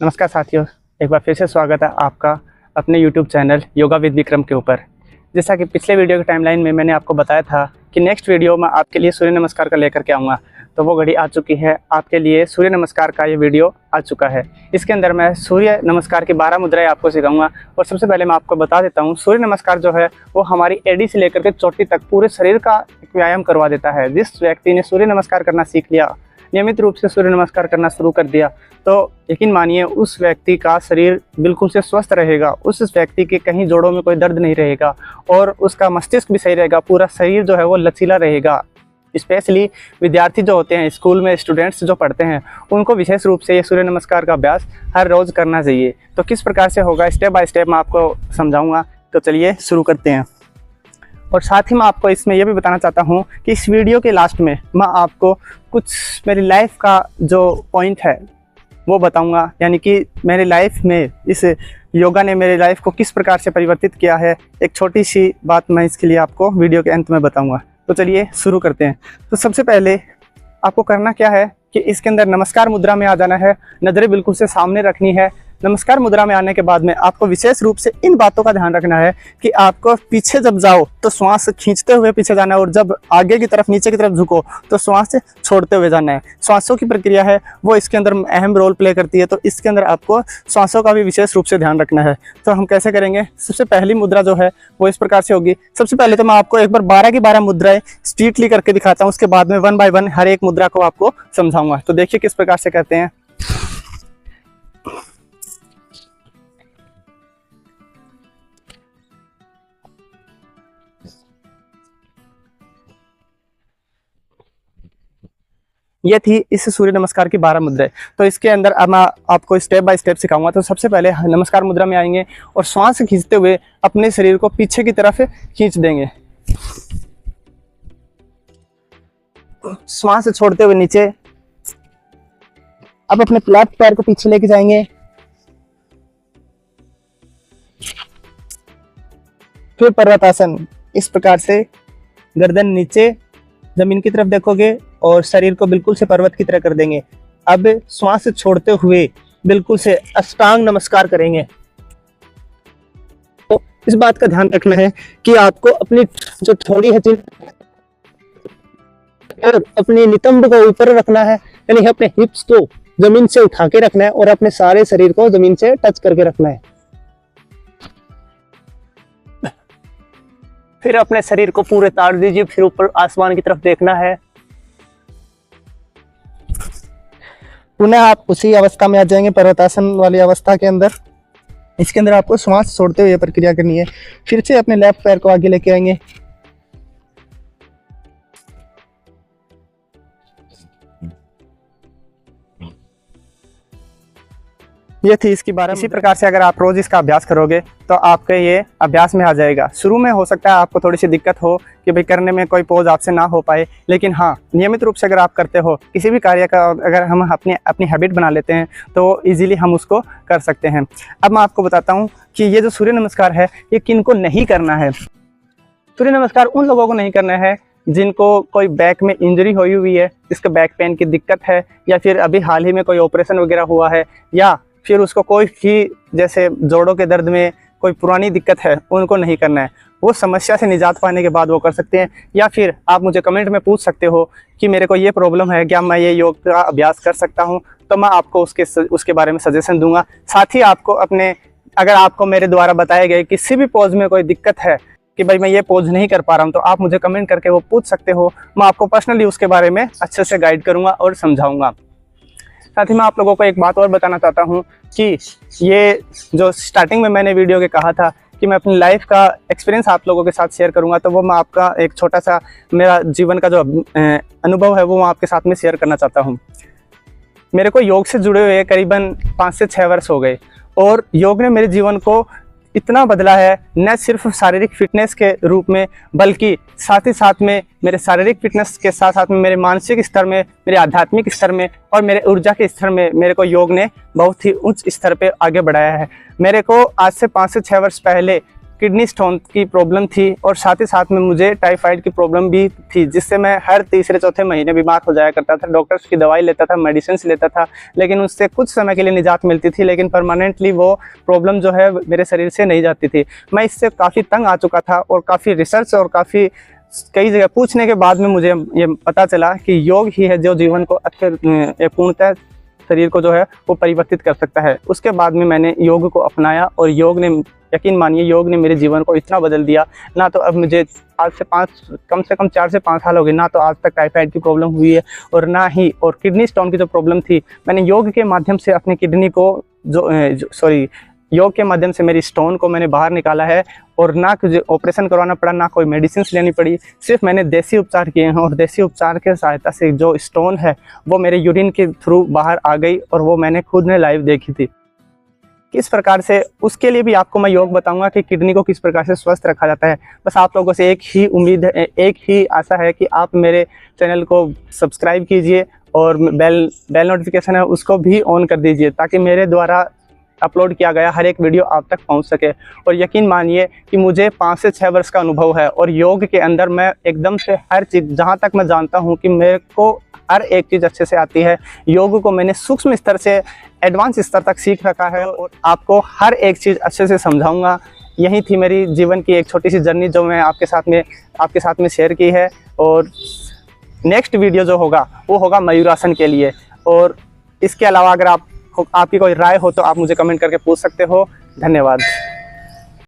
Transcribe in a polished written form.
नमस्कार साथियों, एक बार फिर से स्वागत है आपका अपने YouTube channel yoga with Vikram के ऊपर। जैसा कि पिछले वीडियो के टाइमलाइन में मैंने आपको बताया था कि नेक्स्ट वीडियो में आपके लिए सूर्य नमस्कार का लेकर के आऊँगा, तो वो घड़ी आ चुकी है। आपके लिए सूर्य नमस्कार का ये वीडियो आ चुका है। इसके अंदर मैं सूर्य नमस्कार की 12 मुद्राएं आपको सिखाऊंगा। और सबसे पहले मैं आपको बता देता हूँ, सूर्य नमस्कार जो है वो हमारी एड़ी से लेकर के चोटी तक पूरे शरीर का एक व्यायाम करवा देता है। जिस व्यक्ति ने सूर्य नमस्कार करना सीख लिया, नियमित रूप से सूर्य नमस्कार करना शुरू कर दिया, तो यकीन मानिए उस व्यक्ति का शरीर बिल्कुल से स्वस्थ रहेगा। उस व्यक्ति के कहीं जोड़ों में कोई दर्द नहीं रहेगा और उसका मस्तिष्क भी सही रहेगा। पूरा शरीर जो है वो लचीला रहेगा। स्पेशली विद्यार्थी जो होते हैं, स्कूल में स्टूडेंट्स जो पढ़ते हैं, उनको विशेष रूप से ये सूर्य नमस्कार का अभ्यास हर रोज़ करना चाहिए। तो किस प्रकार से होगा, स्टेप बाय स्टेप मैं आपको समझाऊंगा। तो चलिए शुरू करते हैं। और साथ ही मैं आपको इसमें यह भी बताना चाहता हूँ कि इस वीडियो के लास्ट में मैं आपको कुछ मेरी लाइफ का जो पॉइंट है वो बताऊंगा। यानी कि मेरी लाइफ में इस योगा ने मेरी लाइफ को किस प्रकार से परिवर्तित किया है, एक छोटी सी बात मैं इसके लिए आपको वीडियो के अंत में बताऊंगा। तो चलिए शुरू करते हैं। तो सबसे पहले आपको करना क्या है कि इसके अंदर नमस्कार मुद्रा में आ जाना है। नज़रें बिल्कुल से सामने रखनी है। नमस्कार मुद्रा में आने के बाद में आपको विशेष रूप से इन बातों का ध्यान रखना है कि आपको पीछे जब जाओ तो श्वास खींचते हुए पीछे जाना है, और जब आगे की तरफ नीचे की तरफ झुको तो श्वास छोड़ते हुए जाना है। श्वासों की प्रक्रिया है वो इसके अंदर अहम रोल प्ले करती है, तो इसके अंदर आपको श्वासों का भी विशेष रूप से ध्यान रखना है। तो हम कैसे करेंगे? सबसे पहली मुद्रा जो है वो इस प्रकार से होगी। सबसे पहले तो मैं आपको एक बार 12 की 12 मुद्राएं स्ट्रीटली करके दिखाता हूँ, उसके बाद में 1 बाय 1 हर एक मुद्रा को आपको समझाऊंगा। तो देखिए किस प्रकार से करते हैं। ये थी इस सूर्य नमस्कार की 12 मुद्राएं। तो इसके अंदर अब मैं आपको स्टेप बाय स्टेप सिखाऊंगा। तो सबसे पहले नमस्कार मुद्रा में आएंगे और श्वास खींचते हुए अपने शरीर को पीछे की तरफ खींच देंगे। श्वास छोड़ते हुए नीचे। अब अपने फ्लैट पैर को पीछे लेके जाएंगे। फिर पर्वतासन। इस प्रकार से गर्दन नीचे जमीन की तरफ देखोगे और शरीर को बिल्कुल से पर्वत की तरह कर देंगे। अब श्वास छोड़ते हुए बिल्कुल से अष्टांग नमस्कार करेंगे। तो इस बात का ध्यान रखना है कि आपको अपनी जो थोड़ी है और अपने नितंब को ऊपर रखना है, यानी अपने हिप्स को जमीन से उठा के रखना है और अपने सारे शरीर को जमीन से टच करके रखना है। फिर अपने शरीर को पूरे ताड़ दीजिए, फिर ऊपर आसमान की तरफ देखना है। पुनः आप उसी अवस्था में आ जाएंगे, पर्वतासन वाली अवस्था के अंदर। इसके अंदर आपको श्वास छोड़ते हुए प्रक्रिया करनी है। फिर से अपने लेफ्ट पैर को आगे लेके आएंगे। ये थी इसकी 12। इसी प्रकार से अगर आप रोज इसका अभ्यास करोगे तो आपके ये अभ्यास में आ जाएगा। शुरू में हो सकता है आपको थोड़ी सी दिक्कत हो कि भाई करने में कोई पोज आपसे ना हो पाए, लेकिन हाँ, नियमित रूप से अगर आप करते हो किसी भी कार्य का, अगर हम अपनी हैबिट बना लेते हैं तो इजीली हम उसको कर सकते हैं। अब मैं आपको बताता हूँ कि ये जो सूर्य नमस्कार है ये किन को नहीं करना है। सूर्य नमस्कार उन लोगों को नहीं करना है जिनको कोई बैक में इंजरी हुई है, जिसको बैक पेन की दिक्कत है, या फिर अभी हाल ही में कोई ऑपरेशन वगैरह हुआ है, या फिर उसको कोई भी जैसे जोड़ों के दर्द में कोई पुरानी दिक्कत है, उनको नहीं करना है। वो समस्या से निजात पाने के बाद वो कर सकते हैं। या फिर आप मुझे कमेंट में पूछ सकते हो कि मेरे को ये प्रॉब्लम है, क्या मैं ये योग का अभ्यास कर सकता हूँ? तो मैं आपको उसके बारे में सजेशन दूंगा। साथ ही आपको अगर आपको मेरे द्वारा बताए गए किसी भी पोज में कोई दिक्कत है कि भाई मैं ये पोज नहीं कर पा रहा हूँ, तो आप मुझे कमेंट करके वो पूछ सकते हो। मैं आपको पर्सनली उसके बारे में अच्छे से गाइड करूँगा और समझाऊँगा। साथ ही मैं आप लोगों को एक बात और बताना चाहता हूँ कि ये जो स्टार्टिंग में मैंने वीडियो के कहा था कि मैं अपनी लाइफ का एक्सपीरियंस आप लोगों के साथ शेयर करूँगा, तो वो मैं आपका एक छोटा सा मेरा जीवन का जो अनुभव है वो मैं आपके साथ में शेयर करना चाहता हूँ। मेरे को योग से जुड़े हुए करीबन 5 से 6 वर्ष हो गए, और योग ने मेरे जीवन को इतना बदला है, न सिर्फ शारीरिक फिटनेस के रूप में, बल्कि साथ ही साथ में मेरे शारीरिक फिटनेस के साथ साथ में मेरे मानसिक स्तर में, मेरे आध्यात्मिक स्तर में और मेरे ऊर्जा के स्तर में मेरे को योग ने बहुत ही उच्च स्तर पे आगे बढ़ाया है। मेरे को आज से 5 से 6 वर्ष पहले किडनी स्टोन की प्रॉब्लम थी और साथ ही साथ में मुझे टाइफाइड की प्रॉब्लम भी थी, जिससे मैं हर तीसरे चौथे महीने बीमार हो जाया करता था। डॉक्टर्स की दवाई लेता था, मेडिसिन लेता था, लेकिन उससे कुछ समय के लिए निजात मिलती थी, लेकिन परमानेंटली वो प्रॉब्लम जो है मेरे शरीर से नहीं जाती थी। मैं इससे काफ़ी तंग आ चुका था और काफ़ी रिसर्च और काफ़ी कई जगह पूछने के बाद में मुझे ये पता चला कि योग ही है जो जीवन को अच्छे पूर्णतः शरीर को जो है वो परिवर्तित कर सकता है। उसके बाद में मैंने योग को अपनाया और योग ने, यकीन मानिए, योग ने मेरे जीवन को इतना बदल दिया। ना तो अब मुझे आज से कम से कम 4 से 5 साल हो गए, ना तो आज तक टाइफाइड की प्रॉब्लम हुई है और ना ही और किडनी स्टोन की जो प्रॉब्लम थी, मैंने योग के माध्यम से अपनी किडनी को योग के माध्यम से मेरी स्टोन को मैंने बाहर निकाला है और ना कुछ ऑपरेशन करवाना पड़ा, ना कोई मेडिसिन लेनी पड़ी। सिर्फ मैंने देसी उपचार किए हैं और देसी उपचार के सहायता से जो स्टोन है वो मेरे यूरिन के थ्रू बाहर आ गई और वो मैंने खुद ने लाइव देखी थी किस प्रकार से। उसके लिए भी आपको मैं योग बताऊंगा कि किडनी को किस प्रकार से स्वस्थ रखा जाता है। बस आप लोगों से एक ही उम्मीद है, एक ही आशा है कि आप मेरे चैनल को सब्सक्राइब कीजिए और बेल नोटिफिकेशन है उसको भी ऑन कर दीजिए, ताकि मेरे द्वारा अपलोड किया गया हर एक वीडियो आप तक पहुंच सके। और यकीन मानिए कि मुझे 5 से 6 वर्ष का अनुभव है और योग के अंदर मैं एकदम से हर चीज़, जहां तक मैं जानता हूं कि मेरे को हर एक चीज़ अच्छे से आती है। योग को मैंने सूक्ष्म स्तर से एडवांस स्तर तक सीख रखा है और आपको हर एक चीज़ अच्छे से समझाऊंगा। यही थी मेरी जीवन की एक छोटी सी जर्नी जो मैं आपके साथ में शेयर की है। और नेक्स्ट वीडियो जो होगा वो होगा मयूरासन के लिए। और इसके अलावा अगर आपकी कोई राय हो तो आप मुझे कमेंट करके पूछ सकते हो। धन्यवाद।